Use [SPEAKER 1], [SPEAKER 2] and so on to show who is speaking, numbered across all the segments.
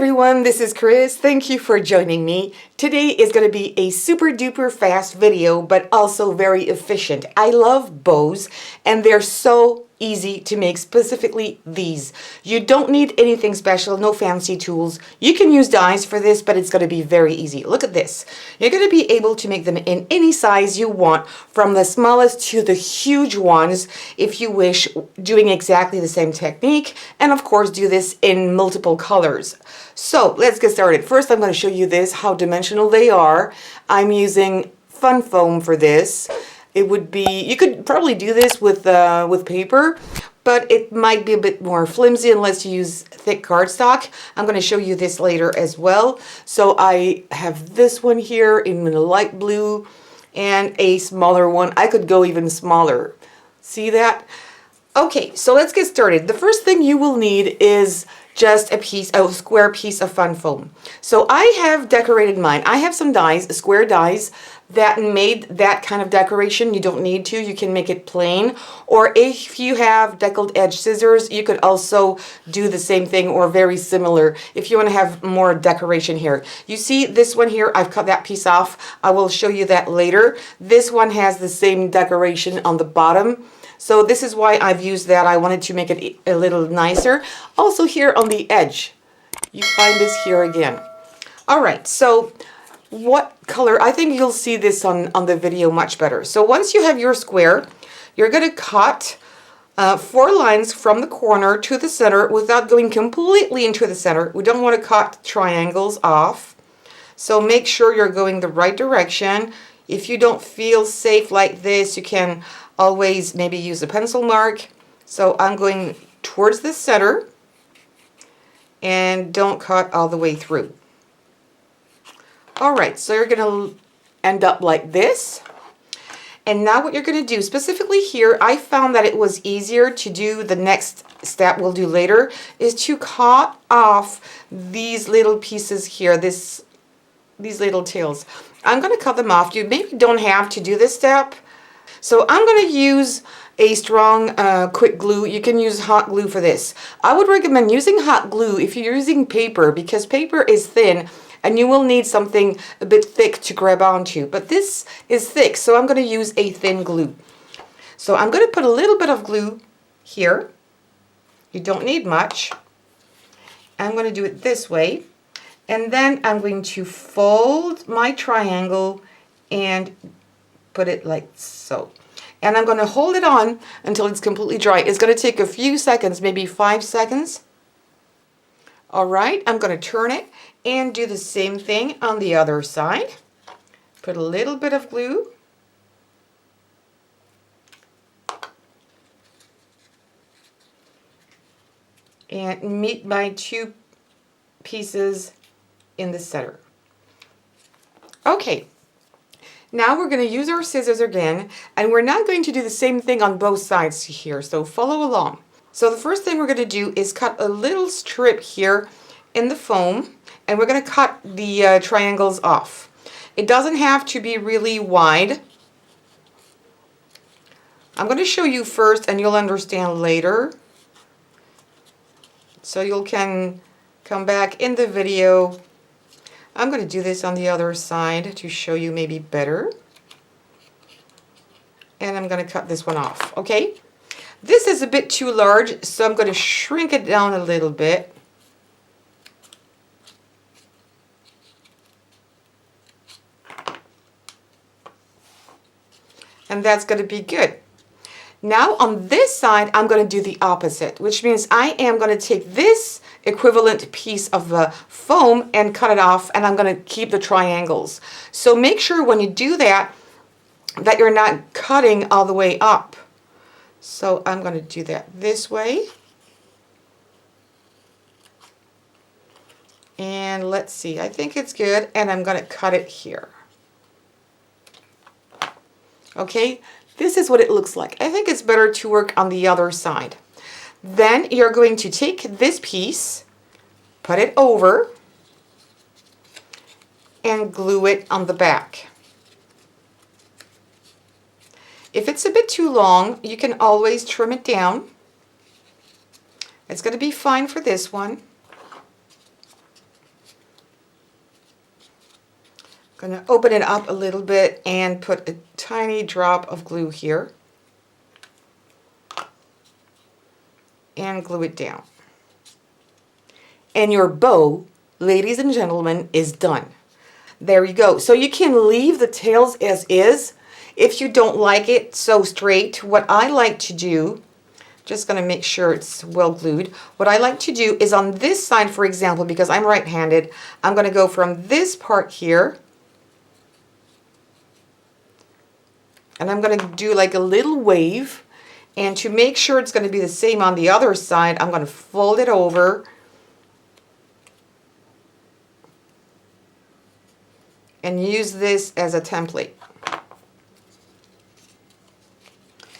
[SPEAKER 1] everyone, this is Chris. Thank you for joining me. Today is going to be a super duper fast video, but also very efficient. I love bows and they're so easy to make, specifically these. You don't need anything special, no fancy tools. You can use dies for this, but it's going to be very easy. Look at this. You're going to be able to make them in any size you want, from the smallest to the huge ones, if you wish, doing exactly the same technique, and of course do this in multiple colors. So let's get started. First, I'm going to show you this, how dimensional they are. I'm using fun foam for this. It would be, you could probably do this with paper, but it might be a bit more flimsy unless you use thick cardstock. I'm going to show you this later as well. So I have this one here in a light blue and a smaller one. I could go even smaller. See that? Okay, so let's get started. The first thing you will need is just a square piece of fun foam. So I have decorated mine. I have some dies, square dies, that made that kind of decoration. You don't need to. You can make it plain. Or if you have deckled edge scissors, you could also do the same thing or very similar if you want to have more decoration here. You see this one here, I've cut that piece off. I will show you that later. This one has the same decoration on the bottom. So this is why I've used that. I wanted to make it a little nicer. Also here on the edge, you find this here again. All right, so what color? I think you'll see this on the video much better. So once you have your square, you're going to cut 4 lines from the corner to the center without going completely into the center. We don't want to cut triangles off. So make sure you're going the right direction. If you don't feel safe like this, you can always maybe use a pencil mark. So I'm going towards the center and don't cut all the way through. All right, so you're going to end up like this. And now what you're going to do, specifically here, I found that it was easier to do the next step we'll do later, is to cut off these little pieces here, these little tails. I'm going to cut them off. You maybe don't have to do this step. So I'm going to use a strong quick glue. You can use hot glue for this. I would recommend using hot glue if you're using paper, because paper is thin and you will need something a bit thick to grab onto. But this is thick, so I'm going to use a thin glue. So I'm going to put a little bit of glue here. You don't need much. I'm going to do it this way. And then I'm going to fold my triangle and put it like so. And I'm going to hold it on until it's completely dry. It's going to take a few seconds, maybe 5 seconds. All right, I'm going to turn it and do the same thing on the other side. Put a little bit of glue. And meet my 2 pieces in the center. Okay. Now we're going to use our scissors again, and we're not going to do the same thing on both sides here, so follow along. So the first thing we're going to do is cut a little strip here in the foam, and we're going to cut the triangles off. It doesn't have to be really wide. I'm going to show you first, and you'll understand later. So you can come back in the video. I'm going to do this on the other side to show you maybe better. And I'm going to cut this one off, okay? This is a bit too large, so I'm going to shrink it down a little bit. And that's going to be good. Now on this side, I'm going to do the opposite, which means I am going to take this equivalent piece of foam and cut it off, and I'm going to keep the triangles. So make sure when you do that, that you're not cutting all the way up. So I'm going to do that this way. And let's see, I think it's good, and I'm going to cut it here. Okay, this is what it looks like. I think it's better to work on the other side. Then you're going to take this piece, put it over, and glue it on the back. If it's a bit too long, you can always trim it down. It's going to be fine for this one. I'm going to open it up a little bit and put a tiny drop of glue here. And glue it down. And your bow, ladies and gentlemen, is done. There you go. So you can leave the tails as is if you don't like it so straight. What I like to do, just going to make sure it's well glued. What I like to do is on this side, for example, because I'm right-handed, I'm going to go from this part here. And I'm going to do like a little wave. And to make sure it's going to be the same on the other side, I'm going to fold it over. And use this as a template.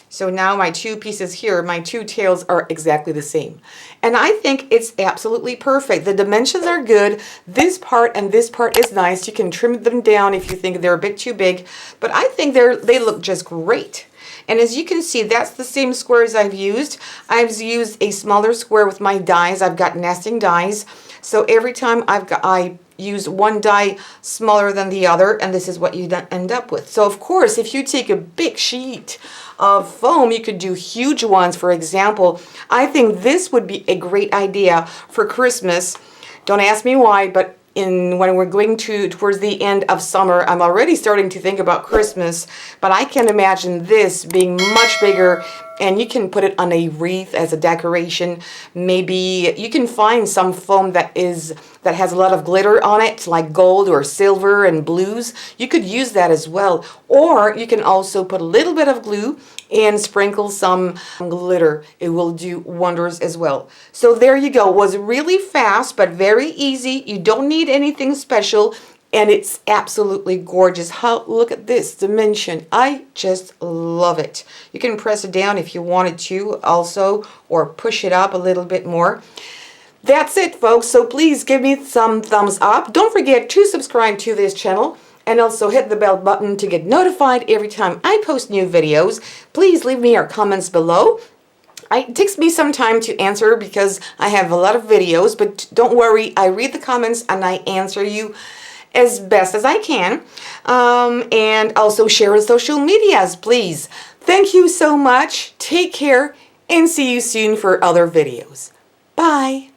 [SPEAKER 1] So now my two pieces here, my two tails are exactly the same. And I think it's absolutely perfect. The dimensions are good. This part and this part is nice. You can trim them down if you think they're a bit too big. But I think they look just great. And as you can see, that's the same squares I've used. I've used a smaller square with my dies. I've got nesting dies. So every time I use one die smaller than the other, and this is what you end up with. So of course, if you take a big sheet of foam, you could do huge ones. For example, I think this would be a great idea for Christmas. Don't ask me why, but when we're going towards the end of summer, I'm already starting to think about Christmas, but I can imagine this being much bigger, and you can put it on a wreath as a decoration. Maybe you can find some foam that has a lot of glitter on it, like gold or silver and blues. You could use that as well. Or you can also put a little bit of glue and sprinkle some glitter. It will do wonders as well. So there you go. It was really fast but very easy. You don't need anything special. And it's absolutely gorgeous. Look at this dimension. I just love it. You can press it down if you wanted to also, or push it up a little bit more. That's it, folks. So please give me some thumbs up. Don't forget to subscribe to this channel and also hit the bell button to get notified every time I post new videos. Please leave me your comments below. It takes me some time to answer because I have a lot of videos, but don't worry, I read the comments and I answer you as best as I can. And also share on social medias, please. Thank you so much. Take care and see you soon for other videos. Bye.